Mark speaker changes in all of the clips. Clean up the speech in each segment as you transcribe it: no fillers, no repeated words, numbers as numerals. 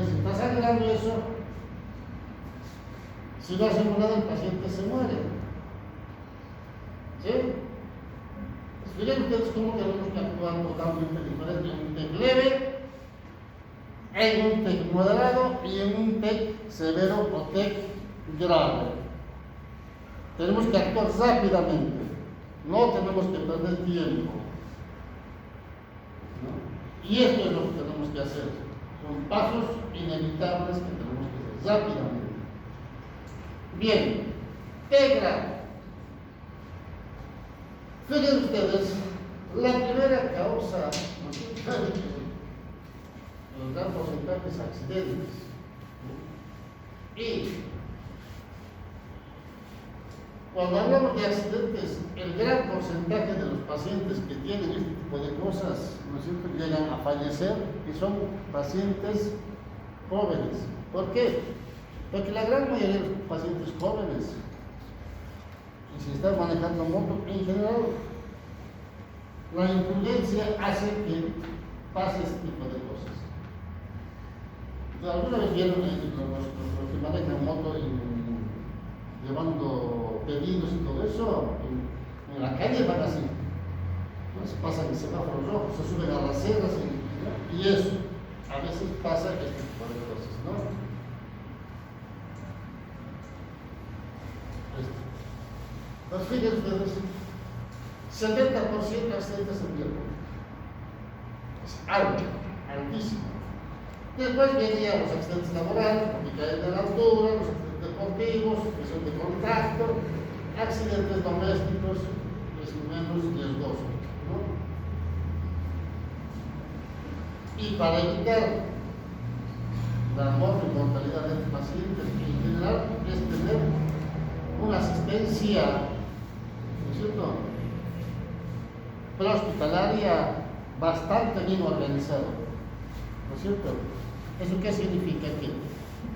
Speaker 1: Entonces, si está sangrando eso, si no hacemos nada, el paciente se muere. ¿Sí? Fíjense ustedes cómo tenemos que actuar totalmente diferente en un TEC leve, en un TEC moderado y en un TEC severo o TEC grave. Tenemos que actuar rápidamente, no tenemos que perder tiempo, ¿no? Y esto es lo que tenemos que hacer. Son pasos inevitables que tenemos que hacer rápidamente. Bien, TEC grave. Fíjense ustedes, la primera causa, el gran porcentaje es accidentes. Y cuando hablamos de accidentes, el gran porcentaje de los pacientes que tienen este tipo de cosas, ¿no es cierto?, llegan a fallecer y son pacientes jóvenes. ¿Por qué? Porque la gran mayoría de los pacientes jóvenes, y si están manejando moto, en general, la imprudencia hace que pase este tipo de cosas. ¿Alguna vez vieron los que manejan moto llevando pedidos y todo eso? En la calle van así. Pues pasan el semáforo rojo, se suben a las ceras y eso. A veces pasa este tipo de cosas, ¿no? Pues fíjense ustedes, 70% de accidentes en viernes. Es alto, altísimo. Después venían los accidentes laborales, porque caen de la altura, los accidentes deportivos, que son de contacto, accidentes domésticos, que es menos riesgoso, ¿no? Y para evitar la mortalidad de los pacientes, en general, es tener una asistencia, ¿no es cierto?, prehospitalaria bastante bien organizada, ¿no es cierto? ¿Eso qué significa? Que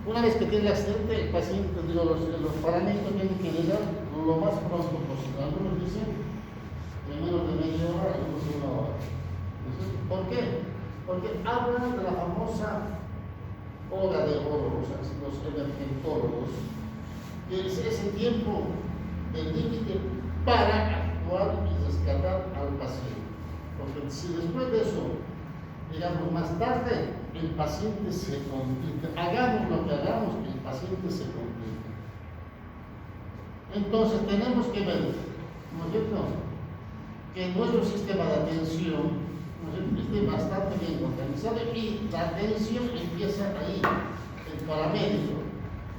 Speaker 1: una vez que tiene el accidente, el paciente, los paramédicos tienen que llegar lo más pronto posible. Algunos dicen en menos de media hora, algunos de una hora. ¿No es cierto? ¿Por qué? Porque hablan de la famosa hora de oro, los emergentólogos, que es ese tiempo de límite para actuar y rescatar al paciente. Porque si después de eso, digamos más tarde, el paciente se complica, hagamos lo que hagamos, el paciente se complica. Entonces tenemos que ver, ¿no es cierto?, que nuestro sistema de atención, ¿no es cierto?, esté bastante bien organizado y la atención empieza ahí, el paramédico.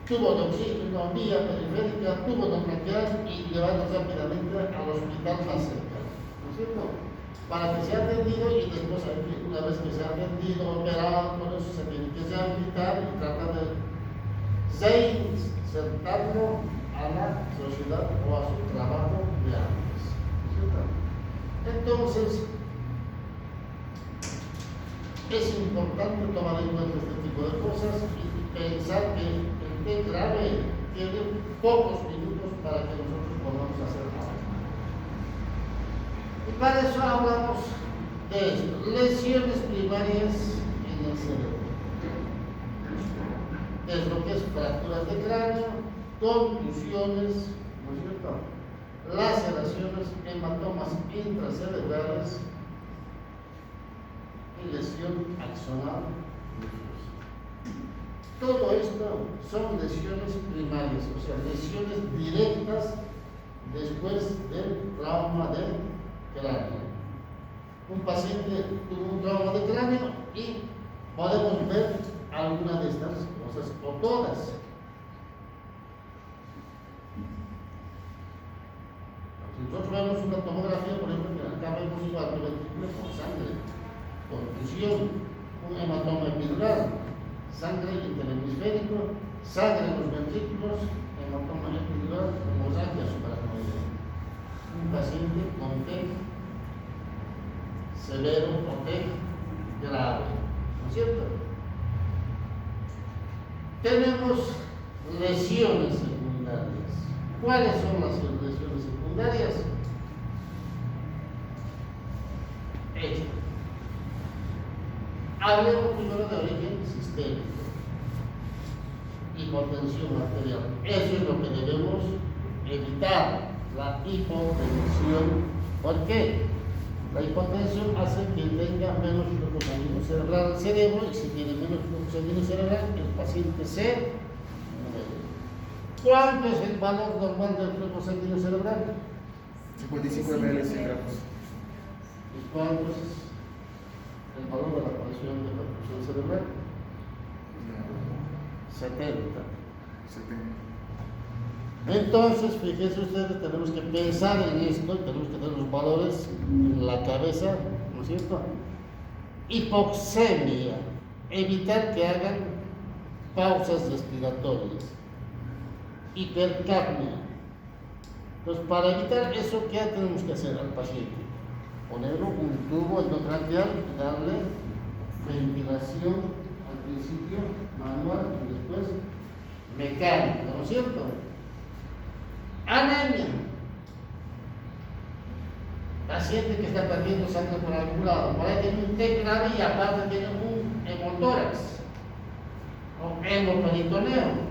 Speaker 1: Tubo de oxígeno, vía periférica, tubo de traqueal y llevarlo rápidamente al hospital más cercano, ¿no es cierto?, para que sea atendido y después, una vez que sea atendido, operado, por eso se tiene que rehabilitar y tratar de reinsertarlo a la sociedad o a su trabajo de antes, ¿no es cierto? Entonces, es importante tomar en cuenta este tipo de cosas y pensar que TEC grave tiene pocos minutos para que nosotros podamos hacer algo. Y para eso hablamos de esto, lesiones primarias en el cerebro. Es lo que es fracturas de cráneo, contusiones, ¿no es cierto?, laceraciones, hematomas intracerebrales y lesión axonal difusa. Todo esto son lesiones primarias, o sea, lesiones directas después del trauma del cráneo. Un paciente tuvo un trauma de cráneo y podemos ver alguna de estas cosas o todas. Si nosotros vemos una tomografía, por ejemplo, acá vemos un ventricular con sangre, contusión, un hematoma epidural, sangre interhemisférico, sangre en los ventrículos, hematoma epidural, hemorragia subaracnoidea. Un paciente con TEC severo o TEC grave, ¿no es cierto? Tenemos lesiones secundarias. ¿Cuáles son las lesiones secundarias? Hablemos primero de origen sistémico. hipotensión arterial. Eso es lo que debemos evitar, la hipotensión. ¿Por qué? La hipotensión hace que tenga menos flujo sanguíneo cerebral al cerebro, y si tiene menos flujo sanguíneo cerebral, el paciente se muere. ¿Cuánto es el valor normal del flujo sanguíneo cerebral?
Speaker 2: 55 ml 100 gramos.
Speaker 1: ¿Y cuánto es el valor de la presión de perfusión cerebral? 70.
Speaker 2: 70.
Speaker 1: Entonces, fíjense ustedes, tenemos que pensar en esto, tenemos que tener los valores en la cabeza, ¿no es cierto? Hipoxemia, evitar que hagan pausas respiratorias. Hipercapnia. Entonces, para evitar eso, ¿qué tenemos que hacer al paciente? Ponerle un tubo endotraqueal y darle ventilación al principio manual y después mecánica, ¿no es cierto? Anemia. Paciente que está perdiendo sangre por algún lado, por ahí tiene un TEC grave y aparte tiene un hemotórax o hemoperitoneo.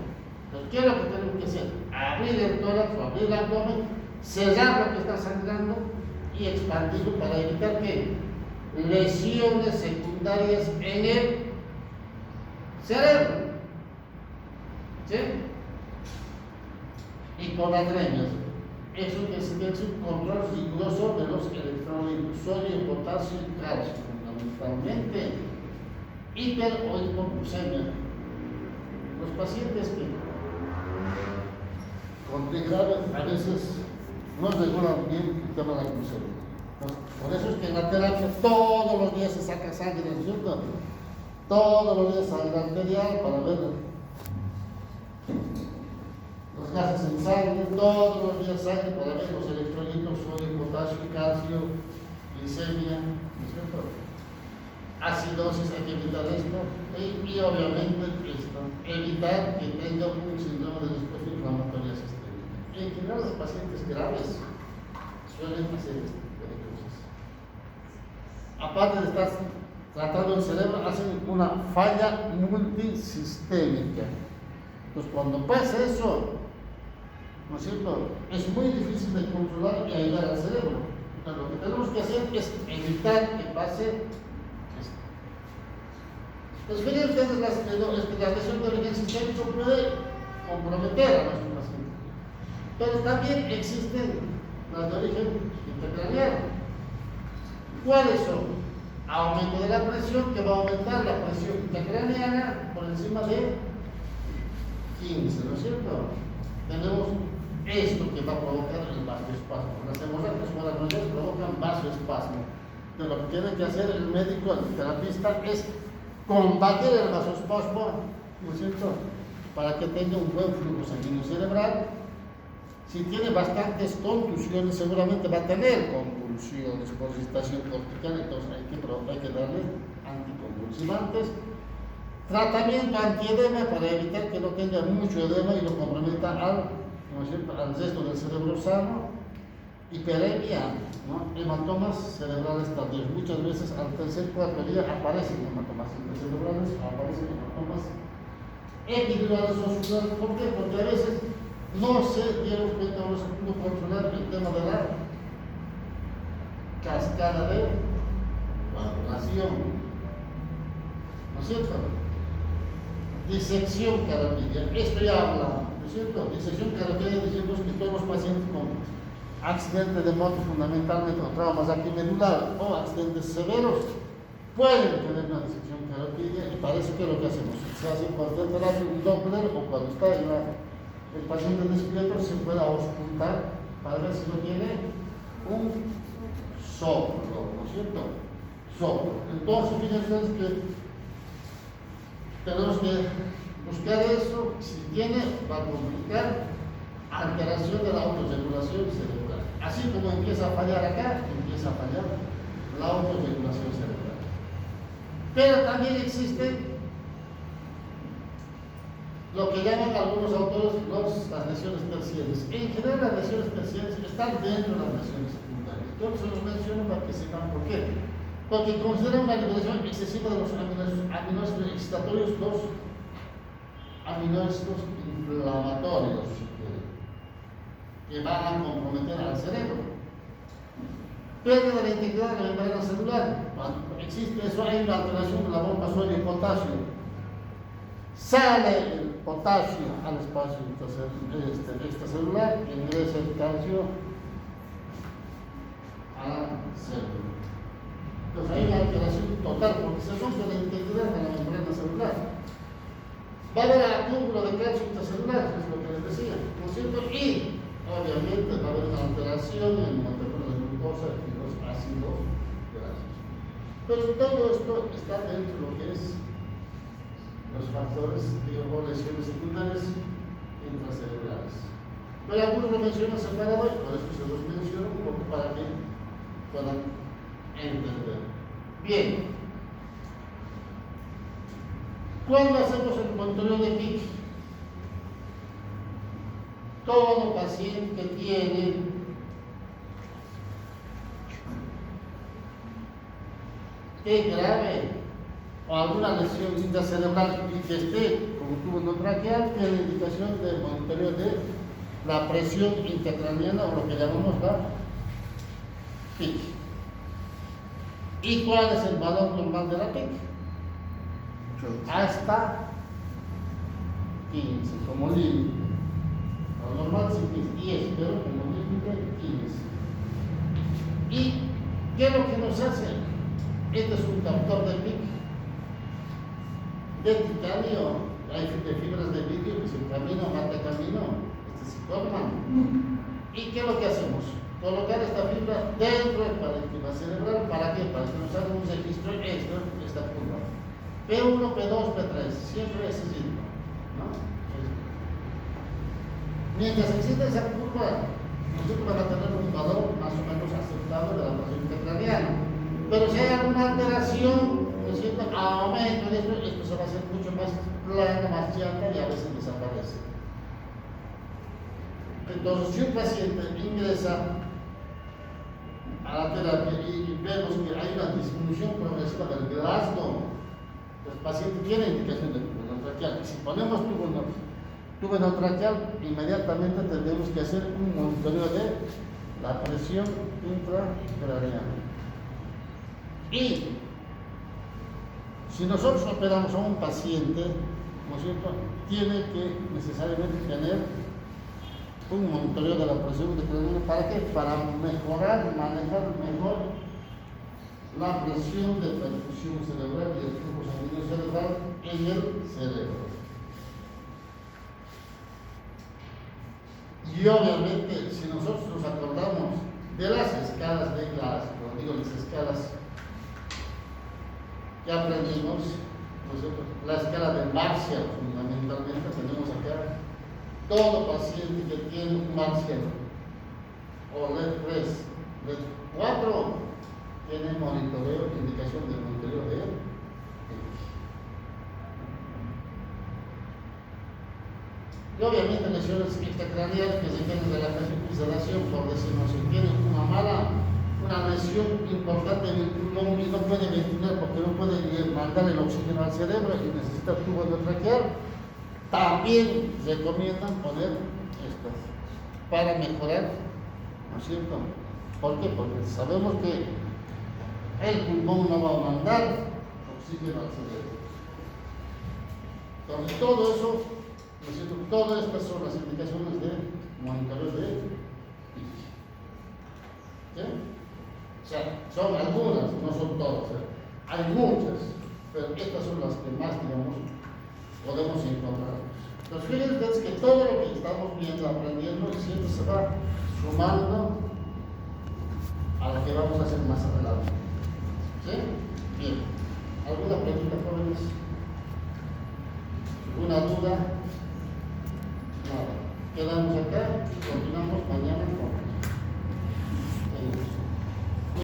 Speaker 1: Entonces, ¿qué es lo que tenemos que hacer? Abrir el tórax o abrir el abdomen, cerrar lo que está sangrando y expandirlo para evitar que lesiones secundarias en el cerebro. ¿Sí? Hiponatremias. Eso que es un control riguroso de los electrolitos, sodio, potasio y calcio, fundamentalmente. Hiper o hipoglucemia. Los pacientes que con TEC grave a veces no regulan bien el tema de la glucemia. Por eso es que en la terapia todos los días se saca sangre, ¿no es cierto? Todos los días sangre arterial para ver los gases en sangre, todos los días sangre para ver los electrolitos, sodio, potasio, calcio, glicemia, ¿no es cierto? Acidosis, hay que evitar esto, y obviamente esto, evitar que tenga un síndrome de respuesta inflamatoria sistémica. En general, los pacientes graves suelen hacer este tipo de cosas. Aparte de estar tratando el cerebro, hacen una falla multisistémica. Entonces, cuando pasa eso, ¿no es cierto? Es muy difícil de controlar y ayudar al cerebro. Entonces, lo que tenemos que hacer es evitar que pase esto. Entonces, miren ustedes, la lesión de origen sistémico puede comprometer a nuestro paciente. Pero también existen las de origen intracraneal. ¿Cuáles son? Aumento de la presión, que va a aumentar la presión intracraneana por encima de 15, ¿no es cierto? Tenemos esto que va a provocar el vasoespasmo. Las hemorragias coronarias provocan vasoespasmo. Entonces, lo que tiene que hacer el médico, el terapista, es combatir el vasoespasmo, ¿no es cierto? Para que tenga un buen flujo sanguíneo cerebral. Si tiene bastantes contusiones, seguramente va a tener convulsiones por excitación cortical, entonces hay que darle anticonvulsivantes. Tratamiento antiedema para evitar que no tenga mucho edema y lo comprometa ¿no es cierto?, al resto del cerebro sano. Hiperemia, ¿no? Hematomas cerebrales tardíos. Muchas veces al tercer cuarto día aparecen hematomas cerebrales, aparecen hematomas epidurales o subdurales. ¿Por qué? Porque a veces no se dieron cuenta o no se pudo controlar el tema de la cascada de coagulación. ¿No es cierto? Disección carotidia. Esto ya hablamos, ¿no es cierto? Disección carotidia, decimos que todos los pacientes con accidente de moto, fundamentalmente o traumas aquimedular o accidentes severos, pueden tener una disección carotidia, y para eso, ¿qué es lo que hacemos? Se hace cualquier terapia, un Doppler, o cuando está el paciente despierto, se puede auscultar para ver si no tiene un soplo, ¿no es cierto? Soplo. Entonces, fíjense ustedes que tenemos que buscar eso. Si tiene, va a complicar alteración de la autorregulación cerebral. Así como empieza a fallar acá, empieza a fallar la autorregulación cerebral. Pero también existe lo que llaman algunos autores las lesiones terciarias. En general, las lesiones terciarias están dentro de las lesiones secundarias. Yo se los menciono para que sepan por qué. Porque consideran una liberación excesiva de los aminoácidos excitatorios 2 aminoácidos inflamatorios, si quieren, que van a comprometer al cerebro. Pérdida de la integridad de la membrana celular. Cuando existe eso, hay una alteración de la bomba sodio y potasio. Sale el potasio al espacio extracelular, ingresa el calcio al cerebro. Entonces hay una alteración total porque se rompe la integridad de la membrana celular. Va a haber acúmulo de calcio intracelular, es lo que les decía, ¿no es cierto? Y obviamente va a haber una alteración en el moléculas de glucosa y los ácidos grasos. Pero todo esto está dentro de lo que es los factores de lesiones secundarias intracelulares. Pero algunos lo mencionan separado y por eso se los menciono un poco para que puedan entender. Bien. ¿Cuándo hacemos el control de PIC? Todo paciente que tiene que grave o alguna lesión intracerebral y que esté como tubo endotraqueal tiene indicación de monitoreo de la presión intracraniana o lo que llamamos la PIC. ¿Y cuál es el valor normal de la PIC? Hasta 15 como límite. Lo normal es 10, pero como límite 15. ¿Y qué es lo que nos hace? Este es un captor de PIC de titanio, hay de fibras de vidrio que se camino, mata camino, este se corman. ¿Y qué es lo que hacemos? Colocar esta fibra dentro del parénquima cerebral. ¿Para qué? Para que nos haga un registro extra de esta curva. P1, P2, P3, siempre ese signo, ¿no? Mientras exista esa curva, nosotros vamos a tener un valor más o menos aceptable de la presión intracraniana. Pero si hay alguna alteración, ¿no es cierto?, aumento de esto se va a hacer mucho más plano, más chata y a veces desaparece. Entonces, si un paciente ingresa a la terapia y vemos que hay una disminución progresiva del Glasgow, el paciente tiene indicación de tubo endotraqueal. Y si ponemos tubo endotraqueal, inmediatamente tendremos que hacer un monitoreo de la presión intracraniana. Y si nosotros operamos a un paciente, ¿no es cierto?, tiene que necesariamente tener un monitoreo de la presión intracraniana. ¿Para qué? Para mejorar, manejar mejor la presión de perfusión cerebral y el flujo sanguíneo cerebral en el cerebro. Y obviamente, si nosotros nos acordamos de las escalas de Glasgow, cuando digo las escalas que aprendimos, la escala de Marshall, fundamentalmente, tenemos acá todo paciente que tiene un Marshall o LED 3, LED 4, tiene monitoreo, indicación de monitoreo de PIC. Y obviamente lesiones extracraniales que requieren relajación y sedación, por decirnos, si tienen una lesión importante en el pulmón y no puede ventilar porque no puede mandar el oxígeno al cerebro y necesita tubo endotraqueal, también recomiendan poner estas para mejorar, ¿no es cierto? ¿Por qué? Porque sabemos que el pulmón no va a mandar oxígeno al cerebro. Entonces, todo eso, ¿no es cierto?, todas estas son las indicaciones de monitoreo de PIC. ¿Sí? O sea, son algunas, no son todas. Hay muchas, pero estas son las que más, digamos, podemos encontrar. Entonces, fíjense ustedes que todo lo que estamos viendo, aprendiendo, siempre se va sumando a lo que vamos a hacer más adelante. ¿Sí? Bien. ¿Alguna pregunta, jóvenes? ¿Alguna duda?